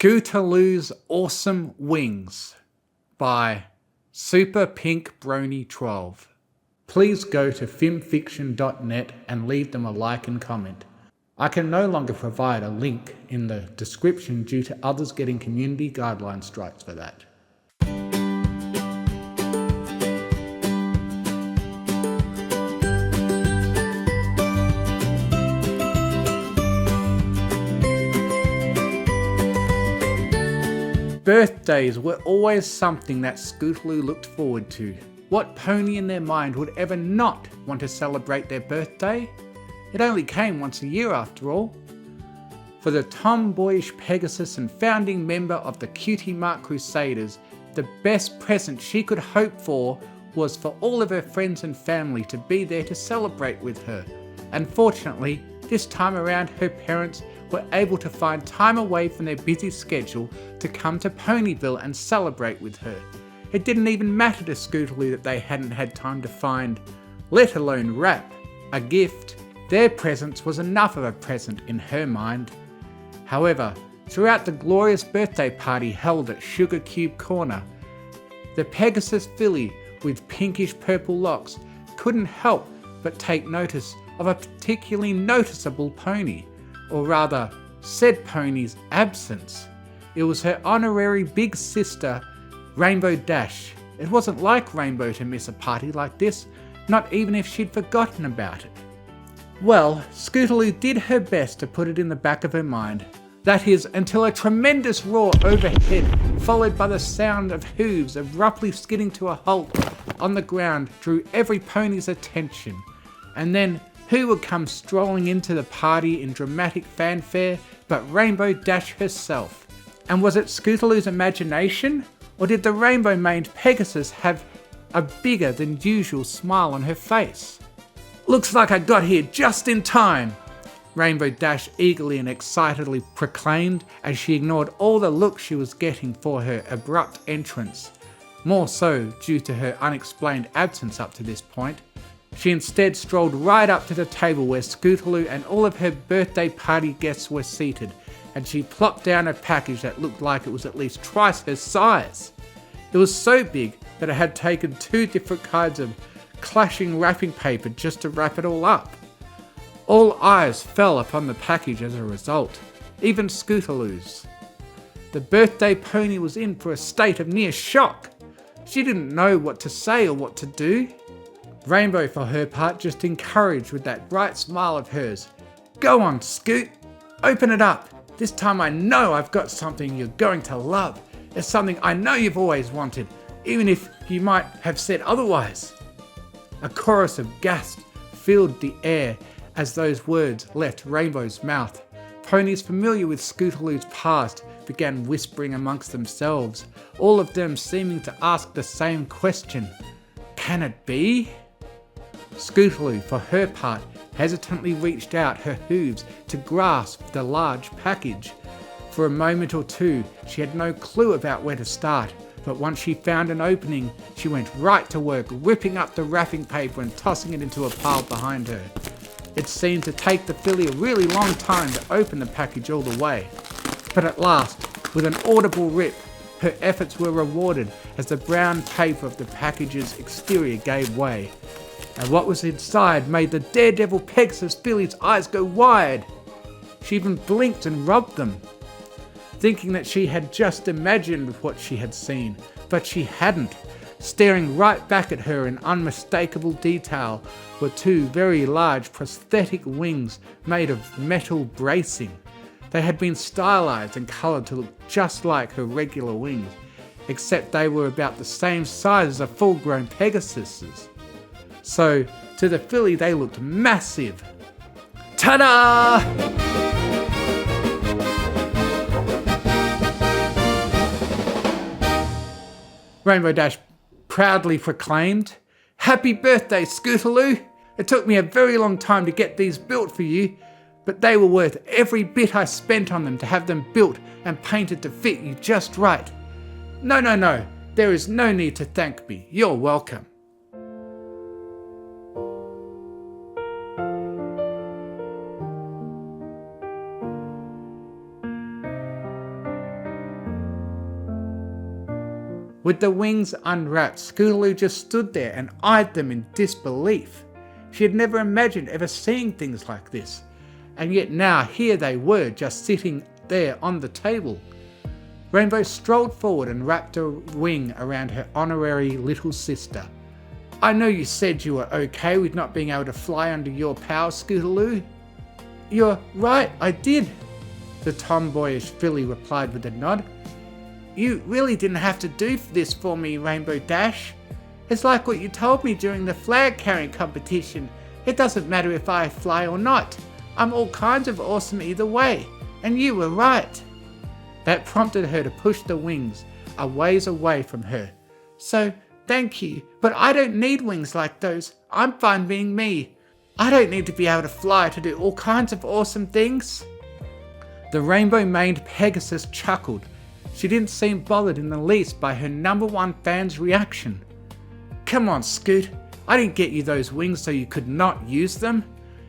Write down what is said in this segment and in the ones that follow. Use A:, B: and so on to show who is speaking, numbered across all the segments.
A: Scootaloo's Awesome Wings by Super Pink Brony 12. Please go to Fim-fiction.net and leave them a like and comment. I can no longer provide a link in the description due to others getting community guideline strikes for that. Birthdays were always something that Scootaloo looked forward to. What pony in their mind would ever not want to celebrate their birthday? It only came once a year after all. For the tomboyish Pegasus and founding member of the Cutie Mark Crusaders, the best present she could hope for was for all of her friends and family to be there to celebrate with her. Unfortunately, this time around her parents were able to find time away from their busy schedule to come to Ponyville and celebrate with her. It didn't even matter to Scootaloo that they hadn't had time to find, let alone wrap, a gift. Their presence was enough of a present in her mind. However, throughout the glorious birthday party held at Sugar Cube Corner, the Pegasus filly with pinkish purple locks couldn't help but take notice of a particularly noticeable pony, or rather, said pony's absence. It was her honorary big sister, Rainbow Dash. It wasn't like Rainbow to miss a party like this, not even if she'd forgotten about it. Well, Scootaloo did her best to put it in the back of her mind. That is, until a tremendous roar overhead, followed by the sound of hooves abruptly skidding to a halt on the ground, drew every pony's attention. And then, who would come strolling into the party in dramatic fanfare but Rainbow Dash herself? And was it Scootaloo's imagination? Or did the rainbow-maned Pegasus have a bigger than usual smile on her face? "Looks like I got here just in time," Rainbow Dash eagerly and excitedly proclaimed as she ignored all the looks she was getting for her abrupt entrance, more so due to her unexplained absence up to this point. She instead strolled right up to the table where Scootaloo and all of her birthday party guests were seated, and she plopped down a package that looked like it was at least twice her size. It was so big that it had taken 2 different kinds of clashing wrapping paper just to wrap it all up. All eyes fell upon the package as a result, even Scootaloo's. The birthday pony was in for a state of near shock. She didn't know what to say or what to do. Rainbow, for her part, just encouraged with that bright smile of hers. "Go on, Scoot. Open it up. This time I know I've got something you're going to love. It's something I know you've always wanted, even if you might have said otherwise." A chorus of gasps filled the air as those words left Rainbow's mouth. Ponies familiar with Scootaloo's past began whispering amongst themselves, all of them seeming to ask the same question. Can it be? Scootaloo, for her part, hesitantly reached out her hooves to grasp the large package. For a moment or two, she had no clue about where to start, but once she found an opening, she went right to work ripping up the wrapping paper and tossing it into a pile behind her. It seemed to take the filly a really long time to open the package all the way. But at last, with an audible rip, her efforts were rewarded as the brown paper of the package's exterior gave way. And what was inside made the daredevil Pegasus filly's eyes go wide. She even blinked and rubbed them, thinking that she had just imagined what she had seen, but she hadn't. Staring right back at her in unmistakable detail were 2 very large prosthetic wings made of metal bracing. They had been stylized and colored to look just like her regular wings, except they were about the same size as a full-grown Pegasus's. So, to the filly they looked massive. Ta-da! Rainbow Dash proudly proclaimed, "Happy birthday, Scootaloo! It took me a very long time to get these built for you, but they were worth every bit I spent on them to have them built and painted to fit you just right. No, there is no need to thank me. You're welcome." With the wings unwrapped, Scootaloo just stood there and eyed them in disbelief. She had never imagined ever seeing things like this, and yet now here they were, just sitting there on the table. Rainbow strolled forward and wrapped a wing around her honorary little sister. I know you said you were okay with not being able to fly under your power, Scootaloo. You're right, I did, the tomboyish filly replied with a nod. You really didn't have to do this for me, Rainbow Dash. It's like what you told me during the flag carrying competition. It doesn't matter if I fly or not. I'm all kinds of awesome either way, and you were right. That prompted her to push the wings a ways away from her. So, thank you, but I don't need wings like those. I'm fine being me. I don't need to be able to fly to do all kinds of awesome things. The rainbow-maned Pegasus chuckled. She didn't seem bothered in the least by her #1 fan's reaction. Come on, Scoot. I didn't get you those wings so you could not use them.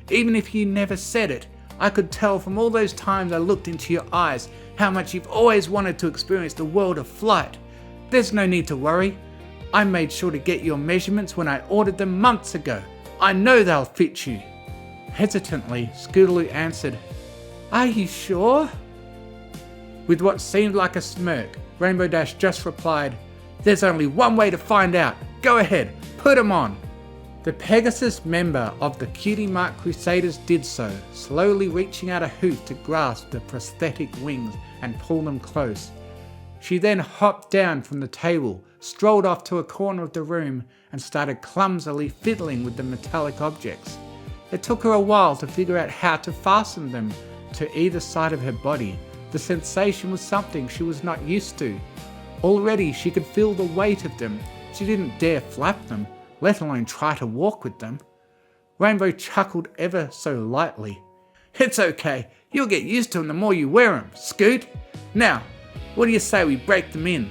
A: Even if you never said it, I could tell from all those times I looked into your eyes how much you've always wanted to experience the world of flight. There's no need to worry. I made sure to get your measurements when I ordered them months ago. I know they'll fit you. Hesitantly, Scootaloo answered, Are you sure? With what seemed like a smirk, Rainbow Dash just replied, There's only one way to find out. Go ahead, put 'em on. The Pegasus member of the Cutie Mark Crusaders did so, slowly reaching out a hoof to grasp the prosthetic wings and pull them close. She then hopped down from the table, strolled off to a corner of the room, and started clumsily fiddling with the metallic objects. It took her a while to figure out how to fasten them to either side of her body. The sensation was something she was not used to. Already she could feel the weight of them. She didn't dare flap them, let alone try to walk with them. Rainbow chuckled ever so lightly. It's okay, you'll get used to them the more you wear them, Scoot. Now, what do you say we break them in?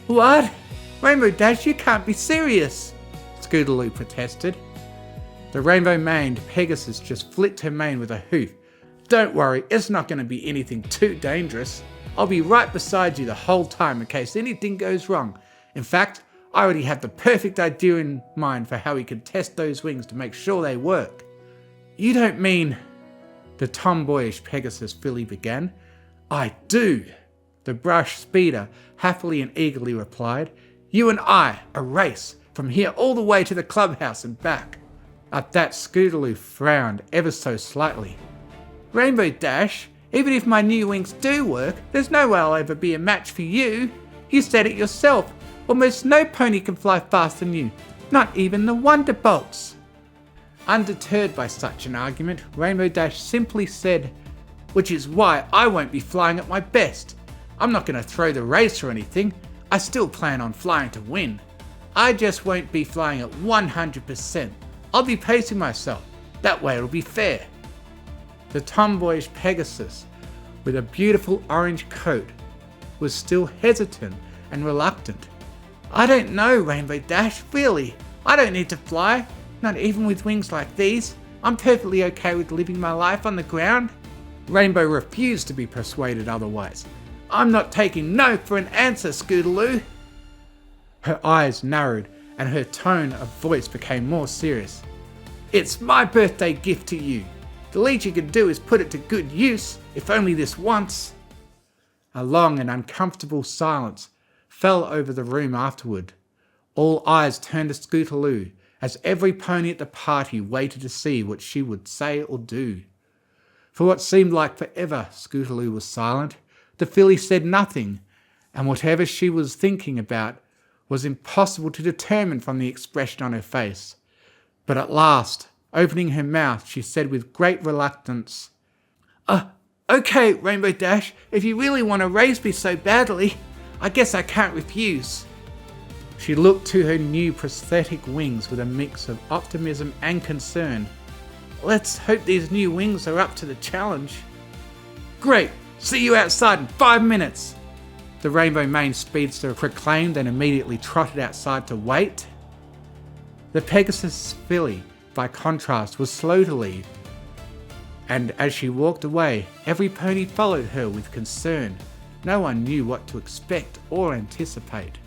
A: What? Rainbow Dash, you can't be serious, Scootaloo protested. The rainbow-maned Pegasus just flicked her mane with a hoof. Don't worry, it's not going to be anything too dangerous. I'll be right beside you the whole time in case anything goes wrong. In fact, I already have the perfect idea in mind for how we can test those wings to make sure they work. You don't mean... The tomboyish Pegasus filly began. I do, the brush speeder happily and eagerly replied. You and I, a race, from here all the way to the clubhouse and back. At that, Scootaloo frowned ever so slightly. Rainbow Dash, even if my new wings do work, there's no way I'll ever be a match for you. You said it yourself. Almost no pony can fly faster than you, not even the Wonderbolts. Undeterred by such an argument, Rainbow Dash simply said, Which is why I won't be flying at my best. I'm not going to throw the race or anything. I still plan on flying to win. I just won't be flying at 100%. I'll be pacing myself. That way it'll be fair. The tomboyish Pegasus, with a beautiful orange coat, was still hesitant and reluctant. I don't know, Rainbow Dash, really. I don't need to fly, not even with wings like these. I'm perfectly okay with living my life on the ground. Rainbow refused to be persuaded otherwise. I'm not taking no for an answer, Scootaloo. Her eyes narrowed and her tone of voice became more serious. It's my birthday gift to you. The least you can do is put it to good use, if only this once. A long and uncomfortable silence fell over the room afterward. All eyes turned to Scootaloo, as every pony at the party waited to see what she would say or do. For what seemed like forever, Scootaloo was silent. The filly said nothing, and whatever she was thinking about was impossible to determine from the expression on her face. But at last, opening her mouth, she said with great reluctance, Okay, Rainbow Dash, if you really want to race me so badly, I guess I can't refuse. She looked to her new prosthetic wings with a mix of optimism and concern. Let's hope these new wings are up to the challenge. Great, see you outside in 5 minutes, the rainbow-maned speedster proclaimed and immediately trotted outside to wait. The Pegasus filly, by contrast, was slow to leave, and as she walked away, every pony followed her with concern. No one knew what to expect or anticipate.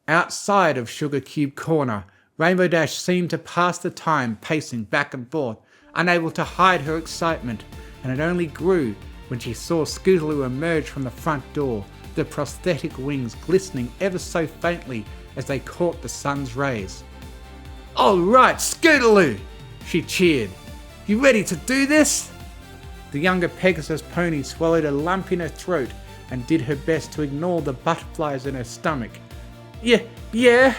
A: Outside of Sugar Cube Corner, Rainbow Dash seemed to pass the time pacing back and forth, unable to hide her excitement, and it only grew when she saw Scootaloo emerge from the front door, the prosthetic wings glistening ever so faintly as they caught the sun's rays. "Alright, Scootaloo!" she cheered. "You ready to do this?" The younger Pegasus pony swallowed a lump in her throat and did her best to ignore the butterflies in her stomach. Yeah,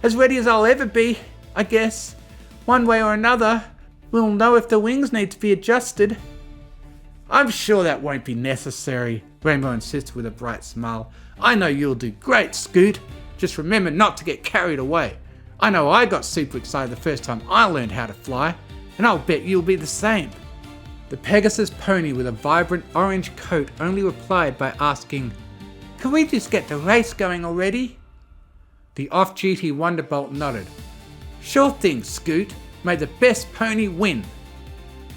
A: as ready as I'll ever be, I guess. One way or another, we'll know if the wings need to be adjusted." "I'm sure that won't be necessary," Rainbow insisted with a bright smile. "I know you'll do great, Scoot. Just remember not to get carried away. I know I got super excited the first time I learned how to fly, and I'll bet you'll be the same." The Pegasus pony with a vibrant orange coat only replied by asking, "Can we just get the race going already?" The off-duty Wonderbolt nodded. "Sure thing, Scoot. May the best pony win."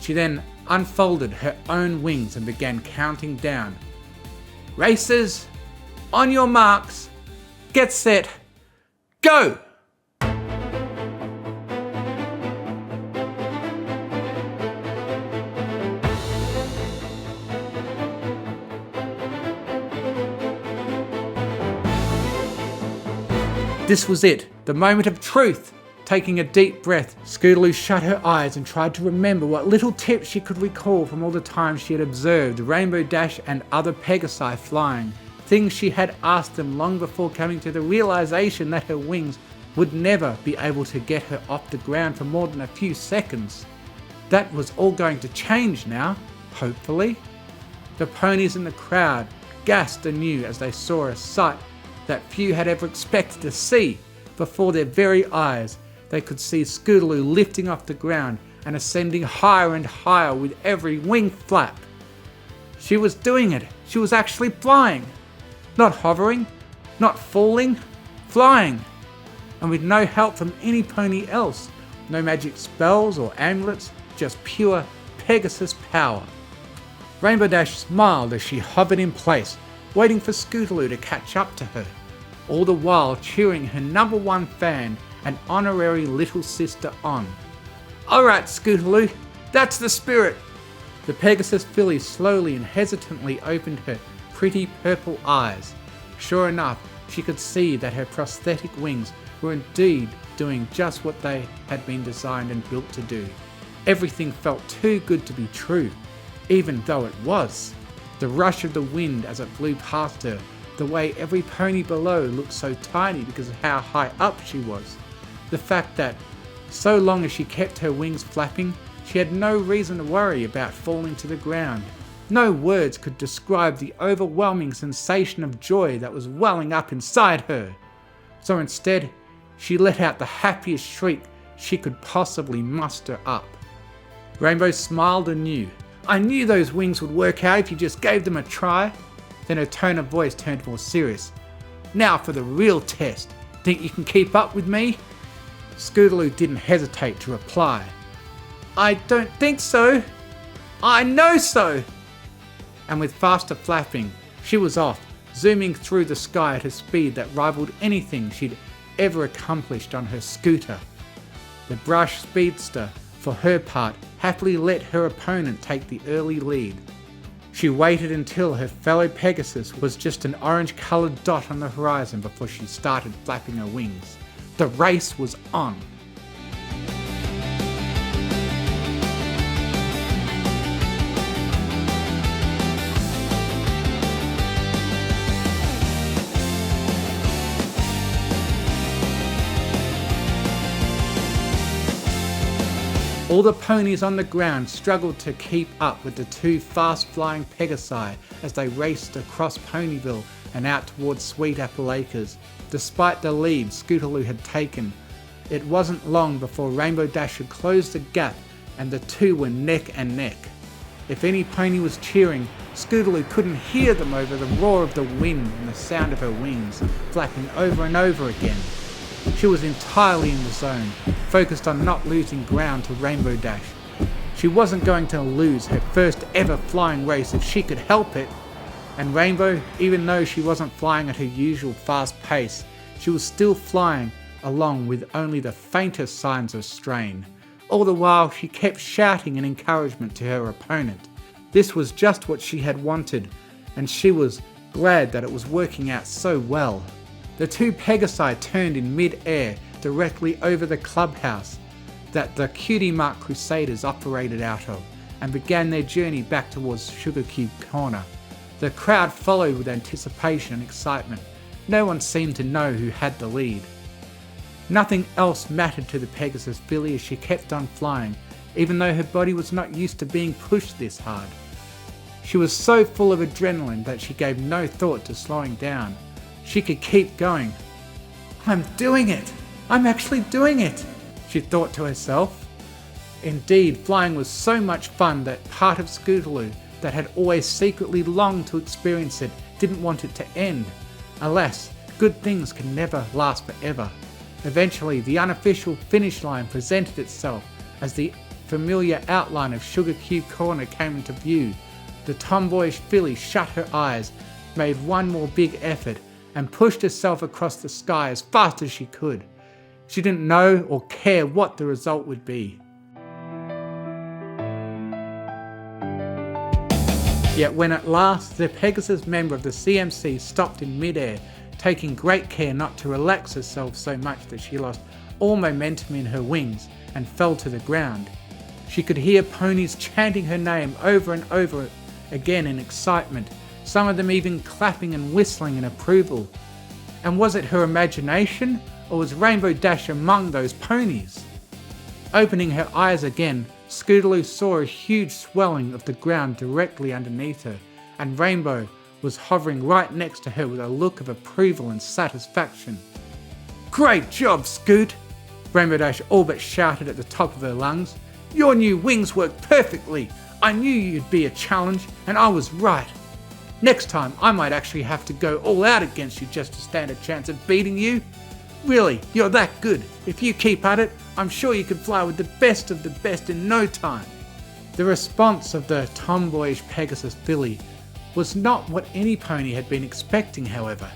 A: She then unfolded her own wings and began counting down. "Racers, on your marks, get set, go!" This was it, the moment of truth. Taking a deep breath, Scootaloo shut her eyes and tried to remember what little tips she could recall from all the times she had observed Rainbow Dash and other Pegasi flying. Things she had asked them long before coming to the realization that her wings would never be able to get her off the ground for more than a few seconds. That was all going to change now, hopefully. The ponies in the crowd gasped anew as they saw a sight that few had ever expected to see. Before their very eyes, they could see Scootaloo lifting off the ground and ascending higher and higher with every wing flap. She was doing it. She was actually flying. Not hovering, not falling, flying. And with no help from any pony else. No magic spells or amulets, just pure Pegasus power. Rainbow Dash smiled as she hovered in place, waiting for Scootaloo to catch up to her, all the while cheering her number one fan and honorary little sister on. "Alright, Scootaloo, that's the spirit!" The Pegasus filly slowly and hesitantly opened her pretty purple eyes. Sure enough, she could see that her prosthetic wings were indeed doing just what they had been designed and built to do. Everything felt too good to be true, even though it was. The rush of the wind as it blew past her, the way every pony below looked so tiny because of how high up she was. The fact that, so long as she kept her wings flapping, she had no reason to worry about falling to the ground. No words could describe the overwhelming sensation of joy that was welling up inside her. So instead, she let out the happiest shriek she could possibly muster up. Rainbow smiled anew. "I knew those wings would work out if you just gave them a try." Then her tone of voice turned more serious. "Now for the real test. Think you can keep up with me?" Scootaloo didn't hesitate to reply. "I don't think so. I know so." And with faster flapping, she was off, zooming through the sky at a speed that rivaled anything she'd ever accomplished on her scooter. The brush speedster, for her part, happily let her opponent take the early lead. She waited until her fellow Pegasus was just an orange-coloured dot on the horizon before she started flapping her wings. The race was on. All the ponies on the ground struggled to keep up with the two fast-flying Pegasi as they raced across Ponyville and out towards Sweet Apple Acres. Despite the lead Scootaloo had taken, it wasn't long before Rainbow Dash had closed the gap and the two were neck and neck. If any pony was cheering, Scootaloo couldn't hear them over the roar of the wind and the sound of her wings flapping over and over again. She was entirely in the zone, focused on not losing ground to Rainbow Dash. She wasn't going to lose her first ever flying race if she could help it. And Rainbow, even though she wasn't flying at her usual fast pace, she was still flying along with only the faintest signs of strain. All the while she kept shouting in encouragement to her opponent. This was just what she had wanted, and she was glad that it was working out so well. The two Pegasi turned in mid-air directly over the clubhouse that the Cutie Mark Crusaders operated out of, and began their journey back towards Sugar Cube Corner. The crowd followed with anticipation and excitement. No one seemed to know who had the lead. Nothing else mattered to the Pegasus filly as she kept on flying, even though her body was not used to being pushed this hard. She was so full of adrenaline that she gave no thought to slowing down. She could keep going. "I'm doing it! I'm actually doing it!" she thought to herself. Indeed, flying was so much fun that part of Scootaloo that had always secretly longed to experience it didn't want it to end. Alas, good things can never last forever. Eventually, the unofficial finish line presented itself as the familiar outline of Sugar Cube Corner came into view. The tomboyish filly shut her eyes, made one more big effort, and pushed herself across the sky as fast as she could. She didn't know or care what the result would be. Yet when at last the Pegasus member of the CMC stopped in midair, taking great care not to relax herself so much that she lost all momentum in her wings and fell to the ground, she could hear ponies chanting her name over and over again in excitement, some of them even clapping and whistling in approval. And was it her imagination, or was Rainbow Dash among those ponies? Opening her eyes again, Scootaloo saw a huge swelling of the ground directly underneath her, and Rainbow was hovering right next to her with a look of approval and satisfaction. "Great job, Scoot!" Rainbow Dash all but shouted at the top of her lungs. "Your new wings work perfectly! I knew you'd be a challenge, and I was right. Next time I might actually have to go all out against you just to stand a chance of beating you. Really, you're that good. If you keep at it, I'm sure you could fly with the best of the best in no time." The response of the tomboyish Pegasus filly was not what any pony had been expecting, however.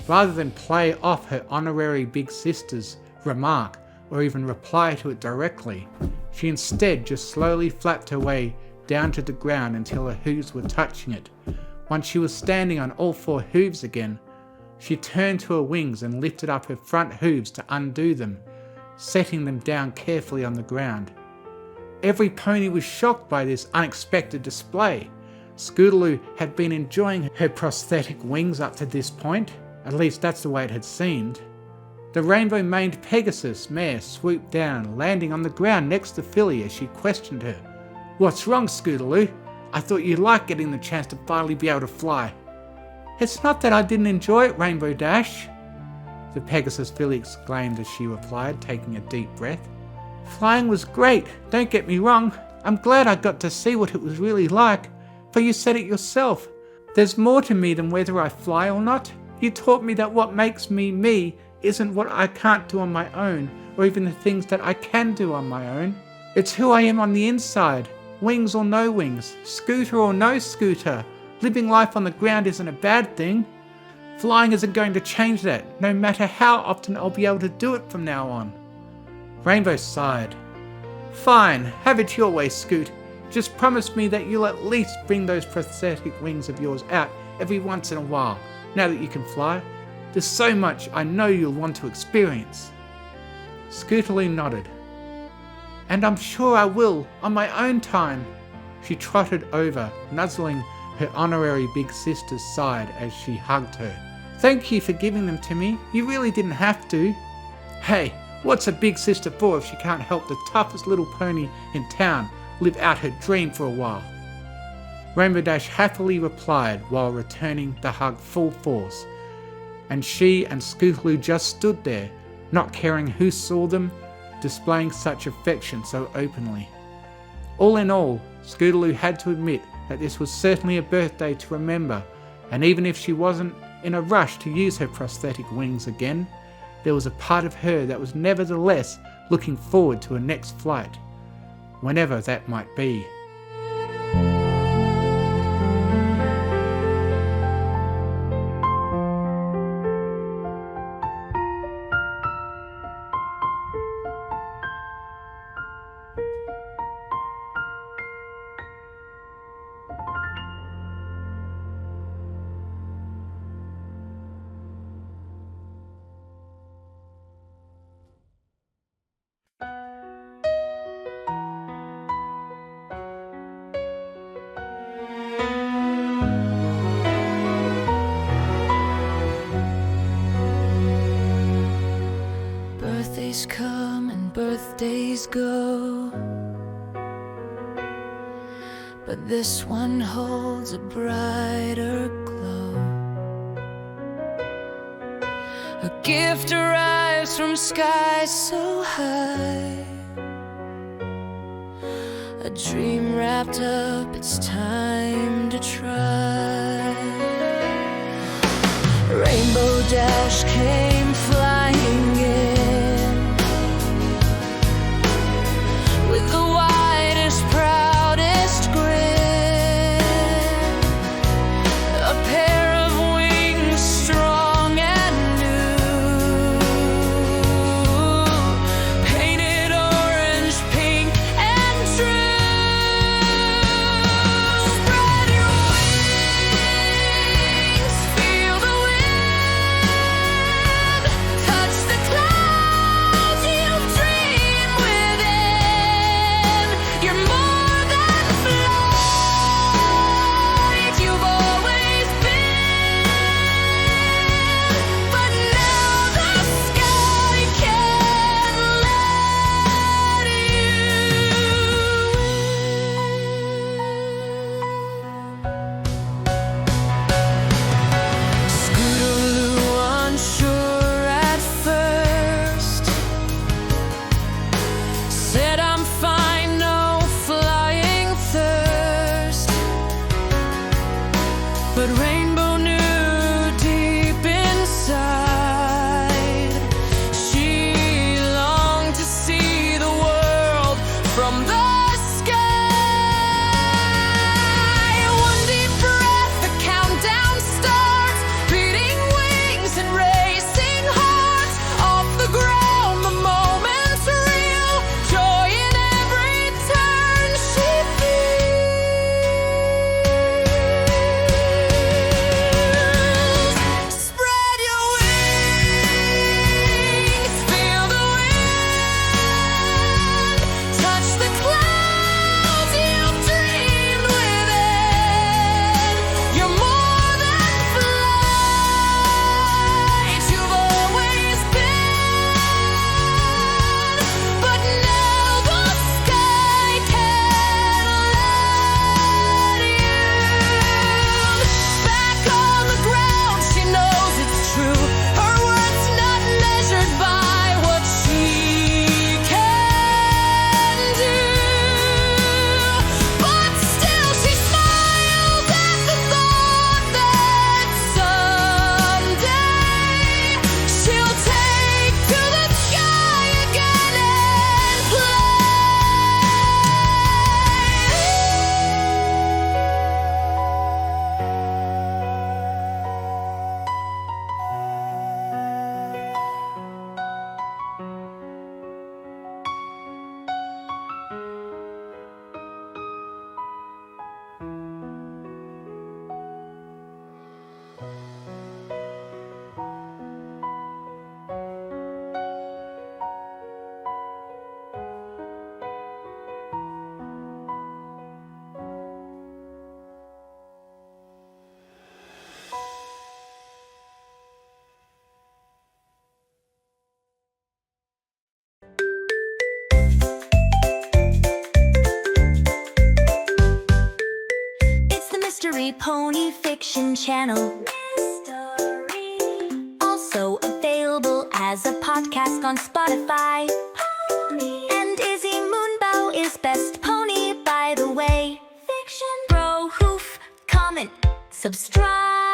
A: Rather than play off her honorary big sister's remark or even reply to it directly, she instead just slowly flapped her way down to the ground until her hooves were touching it. Once she was standing on all four hooves again, she turned to her wings and lifted up her front hooves to undo them, setting them down carefully on the ground. Every pony was shocked by this unexpected display. Scootaloo had been enjoying her prosthetic wings up to this point, at least that's the way it had seemed. The rainbow-maned Pegasus mare swooped down, landing on the ground next to filly as she questioned her. "What's wrong, Scootaloo? I thought you liked getting the chance to finally be able to fly." "It's not that I didn't enjoy it, Rainbow Dash," the Pegasus filly exclaimed as she replied, taking a deep breath. "Flying was great, don't get me wrong. I'm glad I got to see what it was really like, for you said it yourself. There's more to me than whether I fly or not. You taught me that what makes me me isn't what I can't do on my own, or even the things that I can do on my own. It's who I am on the inside, wings or no wings, scooter or no scooter. Living life on the ground isn't a bad thing. Flying isn't going to change that, no matter how often I'll be able to do it from now on." Rainbow sighed. "Fine, have it your way, Scoot. Just promise me that you'll at least bring those prosthetic wings of yours out every once in a while, now that you can fly. There's so much I know you'll want to experience." Scootaloo nodded. "And I'm sure I will, on my own time." She trotted over, nuzzling her honorary big sister's side as she hugged her. "Thank you for giving them to me. You really didn't have to." "Hey, what's a big sister for if she can't help the toughest little pony in town live out her dream for a while?" Rainbow Dash happily replied while returning the hug full force, and she and Scootaloo just stood there, not caring who saw them, displaying such affection so openly. All in all, Scootaloo had to admit that this was certainly a birthday to remember, and even if she wasn't in a rush to use her prosthetic wings again, there was a part of her that was nevertheless looking forward to her next flight, whenever that might be.
B: Birthdays come and birthdays go, but this one holds a brighter glow. A gift arrives from skies so high, a dream wrapped up, it's time to try. Rainbow Dash came flying in with the widest, proudest grin. A pair of wings strong and new, painted orange, pink and true. Spread your wings, feel the wind, touch the clouds, you dream within. You're more than flight, you've always been, but now the sky can let you in. Scootaloo, unsure at first, said I'm fine, no flying thirst. But Rainbow knew deep inside, she longed to see the world from the sky. One deep breath, the countdown starts, beating wings and racing hearts. Off the ground, the moment's real, joy in every turn she feels. Spread your wings, feel the wind, touch the clouds, you've dreamed within. You're more than flight, you've always been, but now the sky can let you. Back on the ground, she knows it's true. Her worth's not measured by what she can do, but still she smiles at the thought that someday she'll take to the sky again and play.
C: It's the Mystery Pony Fiction channel. Also available as a podcast on Spotify. And Izzy Moonbow is best pony, by the way. Fiction. Bro, hoof, comment, subscribe.